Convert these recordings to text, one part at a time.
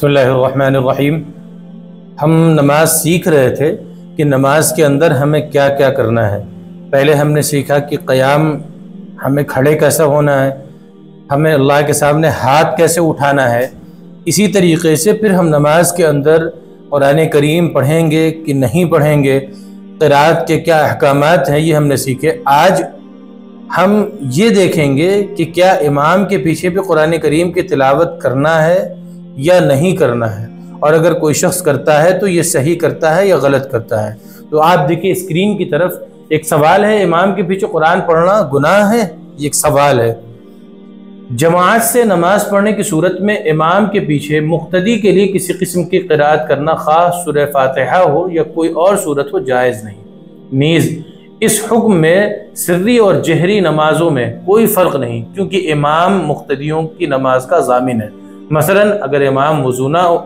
بسم اللہ الرحمن الرحیم۔ ہم نماز سیکھ رہے تھے کہ نماز کے اندر ہمیں کیا کیا کرنا ہے۔ پہلے ہم نے سیکھا کہ قیام ہمیں کھڑے کیسا ہونا ہے، ہمیں اللہ کے سامنے ہاتھ کیسے اٹھانا ہے۔ اسی طریقے سے پھر ہم نماز کے اندر قرآن کریم پڑھیں گے کہ نہیں پڑھیں گے، قرات کے کیا احکامات ہیں، یہ ہم نے سیکھے۔ آج ہم یہ دیکھیں گے کہ کیا امام کے پیچھے بھی قرآن کریم کی تلاوت کرنا ہے یا نہیں کرنا ہے، اور اگر کوئی شخص کرتا ہے تو یہ صحیح کرتا ہے یا غلط کرتا ہے۔ تو آپ دیکھیں اسکرین کی طرف ایک سوال ہے، امام کے پیچھے قرآن پڑھنا گناہ ہے؟ یہ ایک سوال ہے۔ جماعت سے نماز پڑھنے کی صورت میں امام کے پیچھے مقتدی کے لیے کسی قسم کی قرات کرنا، خاص سورہ فاتحہ ہو یا کوئی اور صورت ہو، جائز نہیں۔ نیز اس حکم میں سری اور جہری نمازوں میں کوئی فرق نہیں، کیونکہ امام مقتدیوں کی نماز کا ضامن ہے۔ مثلا اگر امام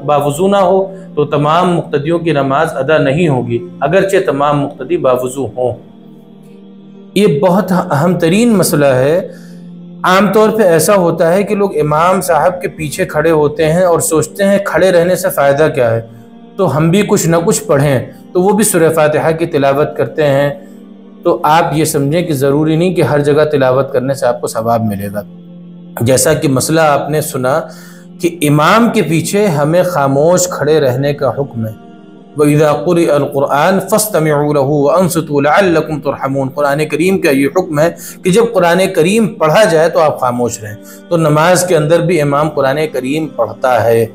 باوضو نہ ہو تو تمام مقتدیوں کی نماز ادا نہیں ہوگی، اگرچہ تمام مقتدی باوضو ہوں۔ یہ بہت اہم ترین مسئلہ ہے۔ عام طور پہ ایسا ہوتا ہے کہ لوگ امام صاحب کے پیچھے کھڑے ہوتے ہیں اور سوچتے ہیں کھڑے رہنے سے فائدہ کیا ہے، تو ہم بھی کچھ نہ کچھ پڑھیں، تو وہ بھی سورہ فاتحہ کی تلاوت کرتے ہیں۔ تو آپ یہ سمجھیں کہ ضروری نہیں کہ ہر جگہ تلاوت کرنے سے آپ کو ثواب ملے گا۔ جیسا کہ مسئلہ آپ نے سنا کہ امام کے پیچھے ہمیں خاموش کھڑے رہنے کا حکم ہے۔ وَإِذَا قُرِئَ الْقُرْآنُ فَاسْتَمِعُوا لَهُ وَأَنصِتُوا لَعَلَّكُمْ تُرْحَمُونَ۔ قرآن کریم کا یہ حکم ہے کہ جب قرآن کریم پڑھا جائے تو آپ خاموش رہیں۔ تو نماز کے اندر بھی امام قرآن کریم پڑھتا ہے،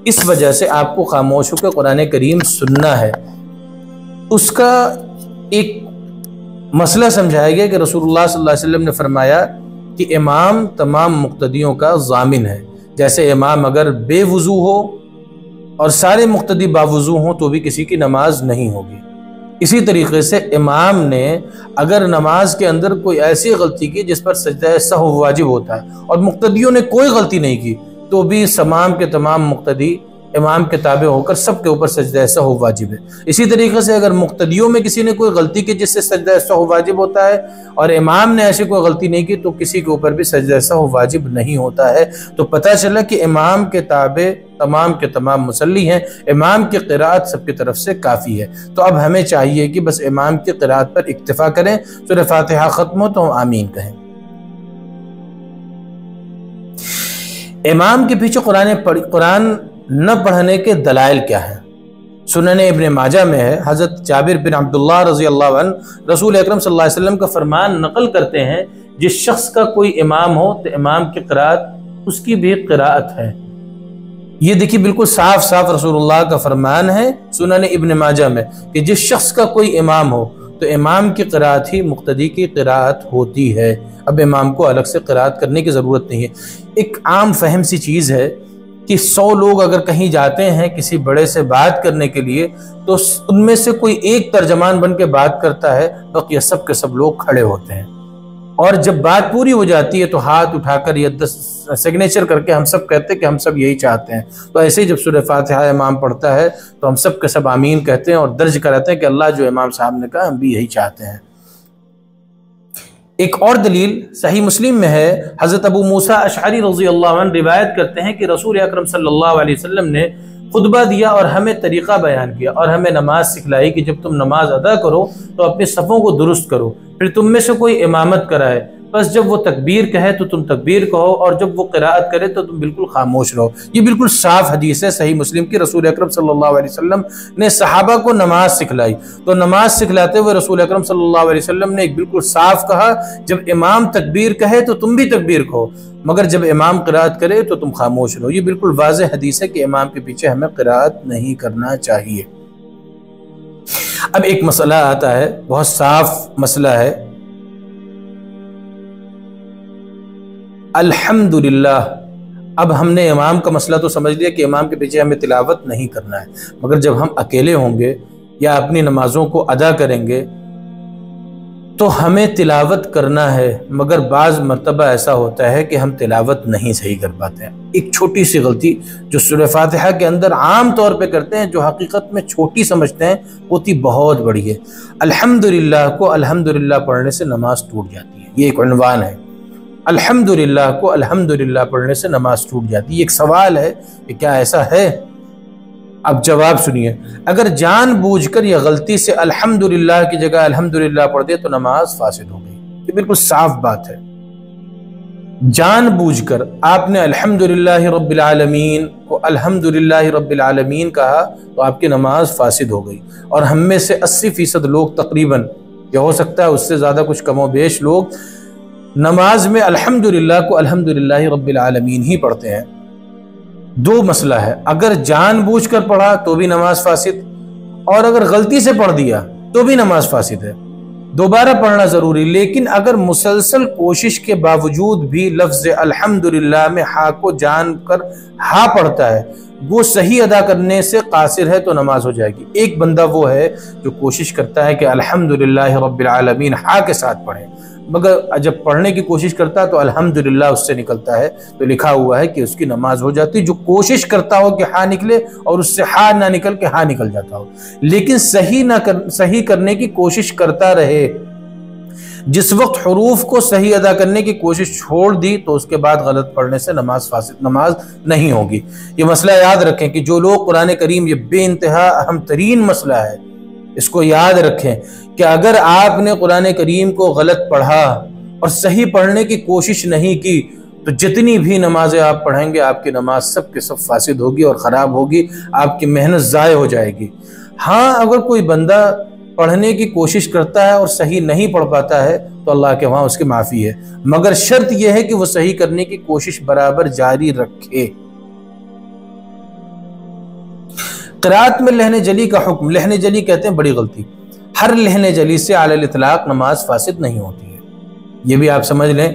اس وجہ سے آپ کو خاموش ہو کے قرآن کریم سننا ہے۔ اس کا ایک مسئلہ سمجھایا گیا کہ رسول اللہ صلی اللہ علیہ وسلم نے فرمایا کہ امام تمام مقتدیوں کا ضامن ہے۔ جیسے امام اگر بے وضو ہو اور سارے مقتدی باوضو ہوں تو بھی کسی کی نماز نہیں ہوگی۔ اسی طریقے سے امام نے اگر نماز کے اندر کوئی ایسی غلطی کی جس پر سجدہ سہو واجب ہوتا ہے اور مقتدیوں نے کوئی غلطی نہیں کی، تو بھی تمام کے تمام مقتدی امام کے تابع ہو کر سب کے اوپر سجدہ سہو واجب ہے۔ اسی طریقے سے اگر مقتدیوں میں کسی نے کوئی غلطی کی جس سے سجدہ سہو واجب ہوتا ہے اور امام نے ایسی کوئی غلطی نہیں کی تو کسی کے اوپر بھی سجدہ سہو واجب نہیں ہوتا ہے۔ تو پتہ چلا کہ امام کے تابع تمام کے تمام مصلی ہیں، امام کی قرات سب کی طرف سے کافی ہے۔ تو اب ہمیں چاہیے کہ بس امام کی قرات پر اکتفا کریں، سورہ فاتحہ ختم ہو تو ہم آمین کہیں۔ امام کے پیچھے قرآن نہ پڑھنے کے دلائل کیا ہیں؟ سنن ابن ماجہ میں ہے، حضرت جابر بن عبداللہ رضی اللہ عنہ رسول اکرم صلی اللہ علیہ وسلم کا فرمان نقل کرتے ہیں، جس شخص کا کوئی امام ہو تو امام کی قرات اس کی بھی قرات ہے۔ یہ دیکھیے بالکل صاف صاف رسول اللہ کا فرمان ہے سنن ابن ماجہ میں کہ جس شخص کا کوئی امام ہو تو امام کی قرات ہی مقتدی کی قرات ہوتی ہے۔ اب امام کو الگ سے قرات کرنے کی ضرورت نہیں ہے۔ ایک عام فہم سی چیز ہے کہ 100 لوگ اگر کہیں جاتے ہیں کسی بڑے سے بات کرنے کے لیے تو ان میں سے کوئی ایک ترجمان بن کے بات کرتا ہے، بقیہ سب کے سب لوگ کھڑے ہوتے ہیں، اور جب بات پوری ہو جاتی ہے تو ہاتھ اٹھا کر یا سگنیچر کر کے ہم سب کہتے ہیں کہ ہم سب یہی چاہتے ہیں۔ تو ایسے ہی جب سورہ فاتحہ امام پڑھتا ہے تو ہم سب کے سب آمین کہتے ہیں اور درج کراتے ہیں کہ اللہ جو امام صاحب نے کہا ہم بھی یہی چاہتے ہیں۔ ایک اور دلیل صحیح مسلم میں ہے، حضرت ابو موسیٰ اشعری رضی اللہ عنہ روایت کرتے ہیں کہ رسول اکرم صلی اللہ علیہ وسلم نے خطبہ دیا اور ہمیں طریقہ بیان کیا اور ہمیں نماز سکھلائی کہ جب تم نماز ادا کرو تو اپنے صفوں کو درست کرو، پھر تم میں سے کوئی امامت کرائے، بس جب وہ تکبیر کہے تو تم تکبیر کہو اور جب وہ قرات کرے تو تم بالکل خاموش رہو۔ یہ بالکل صاف حدیث ہے صحیح مسلم کی۔ رسول اکرم صلی اللہ علیہ وسلم نے صحابہ کو نماز سکھلائی، تو نماز سکھلاتے ہوئے رسول اکرم صلی اللہ علیہ وسلم نے ایک بالکل صاف کہا، جب امام تکبیر کہے تو تم بھی تکبیر کہو، مگر جب امام قرات کرے تو تم خاموش رہو۔ یہ بالکل واضح حدیث ہے کہ امام کے پیچھے ہمیں قرات نہیں کرنا چاہیے۔ اب ایک مسئلہ آتا ہے، بہت صاف مسئلہ ہے، الحمدللہ۔ اب ہم نے امام کا مسئلہ تو سمجھ لیا کہ امام کے پیچھے ہمیں تلاوت نہیں کرنا ہے، مگر جب ہم اکیلے ہوں گے یا اپنی نمازوں کو ادا کریں گے تو ہمیں تلاوت کرنا ہے، مگر بعض مرتبہ ایسا ہوتا ہے کہ ہم تلاوت نہیں صحیح کر پاتے ہیں۔ ایک چھوٹی سی غلطی جو سورہ فاتحہ کے اندر عام طور پہ کرتے ہیں، جو حقیقت میں چھوٹی سمجھتے ہیں، ہوتی بہت بڑی ہے۔ الحمدللہ کو الحمدللہ پڑھنے سے نماز ٹوٹ جاتی ہے، یہ ایک عنوان ہے۔ الحمدللہ کو الحمدللہ پڑھنے سے نماز ٹوٹ جاتی ہے۔ ایک سوال ہے کہ کیا ایسا ہے؟ اب جواب سنیے، اگر جان بوجھ کر یا غلطی سے الحمدللہ کی جگہ الحمدللہ پڑھ دے تو نماز فاسد ہو گئی۔ یہ بالکل صاف بات ہے۔ جان بوجھ کر آپ نے الحمدللہ رب العالمین کو الحمدللہ رب العالمین کہا تو آپ کی نماز فاسد ہو گئی۔ اور ہم میں سے 80% لوگ تقریباً، یا ہو سکتا ہے اس سے زیادہ کچھ کم و بیش لوگ، نماز میں الحمدللہ کو الحمدللہ رب العالمین ہی پڑھتے ہیں۔ دو مسئلہ ہے، اگر جان بوجھ کر پڑھا تو بھی نماز فاسد، اور اگر غلطی سے پڑھ دیا تو بھی نماز فاسد ہے۔ دوبارہ پڑھنا ضروری، لیکن اگر مسلسل کوشش کے باوجود بھی لفظ الحمدللہ میں ہا کو جان کر ہا پڑھتا ہے، وہ صحیح ادا کرنے سے قاصر ہے تو نماز ہو جائے گی۔ ایک بندہ وہ ہے جو کوشش کرتا ہے کہ الحمدللہ رب العالمین ہا کے ساتھ پڑھے، مگر جب پڑھنے کی کوشش کرتا ہے تو الحمدللہ اس سے نکلتا ہے، تو لکھا ہوا ہے کہ اس کی نماز ہو جاتی۔ جو کوشش کرتا ہو کہ ہا نکلے اور اس سے ہا نہ نکل کے ہا نکل جاتا ہو، لیکن صحیح کرنے کی کوشش کرتا رہے۔ جس وقت حروف کو صحیح ادا کرنے کی کوشش چھوڑ دی تو اس کے بعد غلط پڑھنے سے نماز نہیں ہوگی۔ یہ مسئلہ یاد رکھیں کہ جو لوگ قرآن کریم، یہ بے انتہا اہم ترین مسئلہ ہے، اس کو یاد رکھیں کہ اگر آپ نے قرآن کریم کو غلط پڑھا اور صحیح پڑھنے کی کوشش نہیں کی تو جتنی بھی نمازیں آپ پڑھیں گے آپ کی نماز سب کے سب فاسد ہوگی اور خراب ہوگی، آپ کی محنت ضائع ہو جائے گی۔ ہاں، اگر کوئی بندہ پڑھنے کی کوشش کرتا ہے اور صحیح نہیں پڑھ پاتا ہے تو اللہ کے وہاں اس کی معافی ہے، مگر شرط یہ ہے کہ وہ صحیح کرنے کی کوشش برابر جاری رکھے۔ قرات میں لہن جلی کا حکم، لہن جلی کہتے ہیں بڑی غلطی، ہر لہن جلی سے علی الاطلاق نماز فاسد نہیں ہوتی ہے۔ یہ بھی آپ سمجھ لیں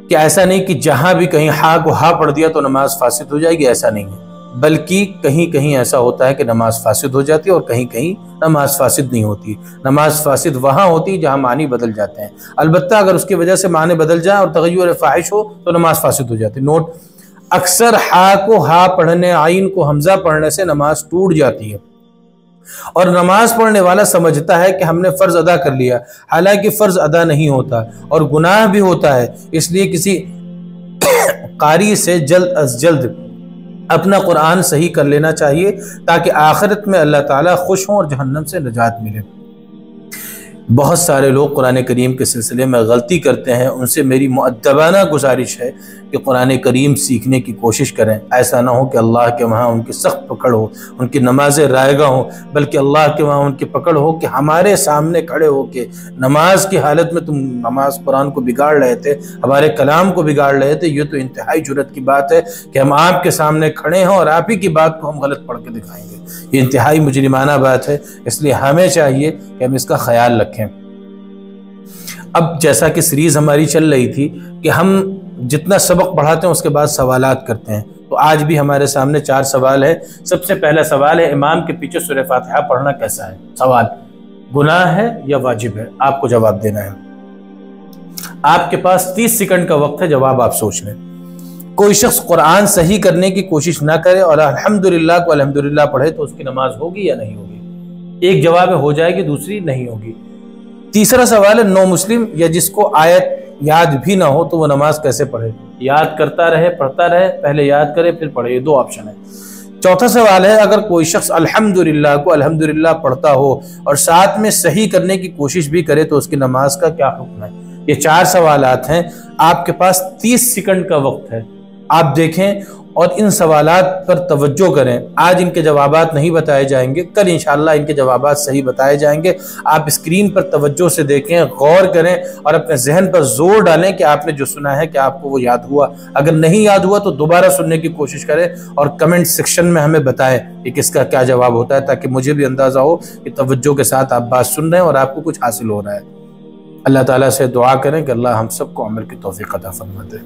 کہ ایسا نہیں کہ جہاں بھی کہیں ہا کو ہا پڑھ دیا تو نماز فاسد ہو جائے گی، ایسا نہیں ہے، بلکہ کہیں کہیں ایسا ہوتا ہے کہ نماز فاسد ہو جاتی ہے اور کہیں کہیں نماز فاسد نہیں ہوتی۔ نماز فاسد وہاں ہوتی جہاں معنی بدل جاتے ہیں، البتہ اگر اس کی وجہ سے معنی بدل جائیں اور تغیر فاحش ہو تو نماز فاسد ہو جاتی۔ نوٹ، اکثر ہا کو ہا پڑھنے، عین کو حمزہ پڑھنے سے نماز ٹوٹ جاتی ہے، اور نماز پڑھنے والا سمجھتا ہے کہ ہم نے فرض ادا کر لیا، حالانکہ فرض ادا نہیں ہوتا اور گناہ بھی ہوتا ہے۔ اس لیے کسی قاری سے جلد از جلد اپنا قرآن صحیح کر لینا چاہیے تاکہ آخرت میں اللہ تعالیٰ خوش ہوں اور جہنم سے نجات ملے۔ بہت سارے لوگ قرآن کریم کے سلسلے میں غلطی کرتے ہیں، ان سے میری مؤدبانہ گزارش ہے کہ قرآن کریم سیکھنے کی کوشش کریں۔ ایسا نہ ہو کہ اللہ کے وہاں ان کی سخت پکڑ ہو، ان کی نمازیں رائگاں ہوں، بلکہ اللہ کے وہاں ان کی پکڑ ہو کہ ہمارے سامنے کھڑے ہو کے نماز کی حالت میں تم نماز قرآن کو بگاڑ رہے تھے، ہمارے کلام کو بگاڑ رہے تھے۔ یہ تو انتہائی جرأت کی بات ہے کہ ہم آپ کے سامنے کھڑے ہیں اور آپ ہی کی بات کو ہم غلط پڑھ کے دکھائیں گے۔ یہ انتہائی مجرمانہ بات ہے، اس لیے ہمیں چاہیے کہ ہم اس کا خیال رکھیں۔ اب جیسا کہ سیریز ہماری چل رہی تھی کہ ہم جتنا سبق پڑھاتے ہیں اس کے بعد سوالات کرتے ہیں، تو آج بھی ہمارے سامنے 4 سوال ہے۔ سب سے پہلا سوال ہے، امام کے پیچھے سورہ فاتحہ پڑھنا کیسا ہے؟ سوال، گناہ ہے یا واجب ہے؟ آپ کو جواب دینا ہے۔ آپ کے پاس 30 سیکنڈ کا وقت ہے، جواب آپ سوچ لیں۔ کوئی شخص قرآن صحیح کرنے کی کوشش نہ کرے اور الحمدللہ کو الحمدللہ پڑھے تو اس کی نماز ہوگی یا نہیں ہوگی؟ ایک جواب ہے ہو جائے گی، دوسری نہیں ہوگی۔ تیسرا سوال ہے، نو مسلم یا جس کو آیت یاد بھی نہ ہو تو وہ نماز کیسے پڑھے؟ یاد کرتا رہے، پڑھتا رہے، پہلے یاد کرے پھر پڑھے، یہ 2 آپشن ہے۔ چوتھا سوال ہے، اگر کوئی شخص الحمدللہ کو الحمدللہ پڑھتا ہو اور ساتھ میں صحیح کرنے کی کوشش بھی کرے تو اس کی نماز کا کیا حکم ہے؟ یہ 4 سوالات ہیں، آپ کے پاس 30 سیکنڈ کا وقت ہے۔ آپ دیکھیں اور ان سوالات پر توجہ کریں۔ آج ان کے جوابات نہیں بتائے جائیں گے، کل انشاءاللہ ان کے جوابات صحیح بتائے جائیں گے۔ آپ اسکرین پر توجہ سے دیکھیں، غور کریں اور اپنے ذہن پر زور ڈالیں کہ آپ نے جو سنا ہے کہ آپ کو وہ یاد ہوا۔ اگر نہیں یاد ہوا تو دوبارہ سننے کی کوشش کریں اور کمنٹ سیکشن میں ہمیں بتائیں کہ کس کا کیا جواب ہوتا ہے، تاکہ مجھے بھی اندازہ ہو کہ توجہ کے ساتھ آپ بات سن رہے ہیں اور آپ کو کچھ حاصل ہو رہا ہے۔ اللہ تعالیٰ سے دعا کریں کہ اللہ ہم سب کو عمل کی توفیق عطا فرما دے۔